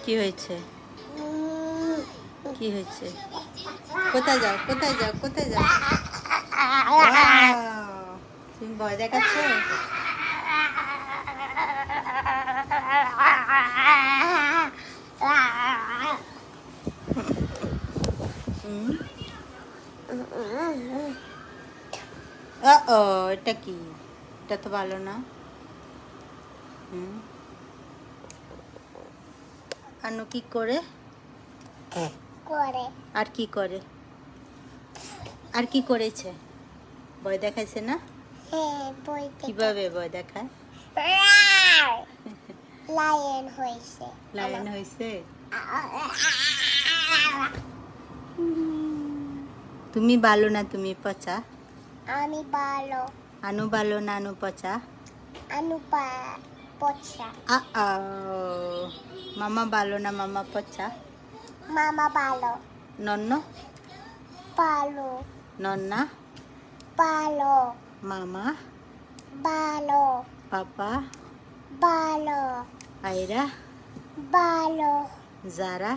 কি হয়েছে? কি হয়েছে? কোথায় যাও, কোথায় যাও, কোথায় যাও? তুমি ভয় দেখাচ্ছ? ও, এটা কি? এটা তো ভালো না। আনু কি করে? আর কি করে? আর কি করেছে? ভয় দেখাইছে না? কিভাবে ভয় দেখায়? লায়ন হয়েছে। লায়ন হয়েছে? তুমি ভালো না, তুমি পচা। আমি ভালো। আনু ভালো না, আনু পচা। আনু পচা। মামা ভালো না, মামা পচা। মামা ভালো। নন্ন ভালো। নন্না ভালো। মামা ভালো। পাপা ভালো। আয়রা ভালো। জারা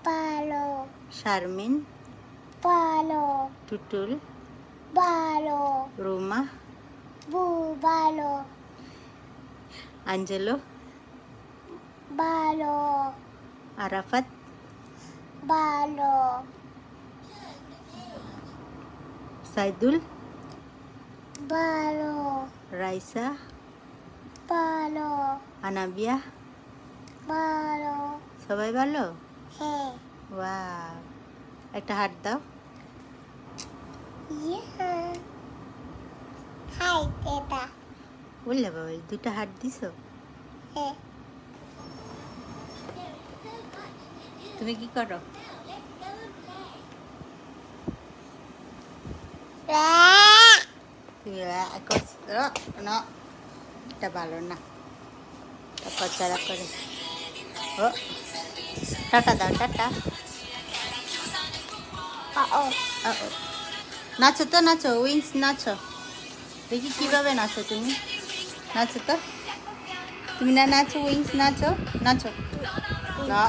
ভালো। শারমিন ভালো। টুটুল ভালো। রুমা ভালো। আঞ্জেলো ভালো। আরাফাত ভালো। সাইদুল ভালো। রাইসা ভালো। আনাবিয়া ভালো। সবাই ভালো? হ্যাঁ। ওয়াও, একটা হাত দাও। হাই এটা। বললে বাবা, দুটা হাত দিছো? হ্যাঁ। তুমি কি করো? তুমি না, এটা ভালো না, পচারা করে। ও, টাটা দাও, টাটা। নাচো তো, নাচো, উইংস নাচো। দেখি কিভাবে নাচো তুমি। নাচো তো, তুমি না নাচো, উইংস নাচো, নাচো না।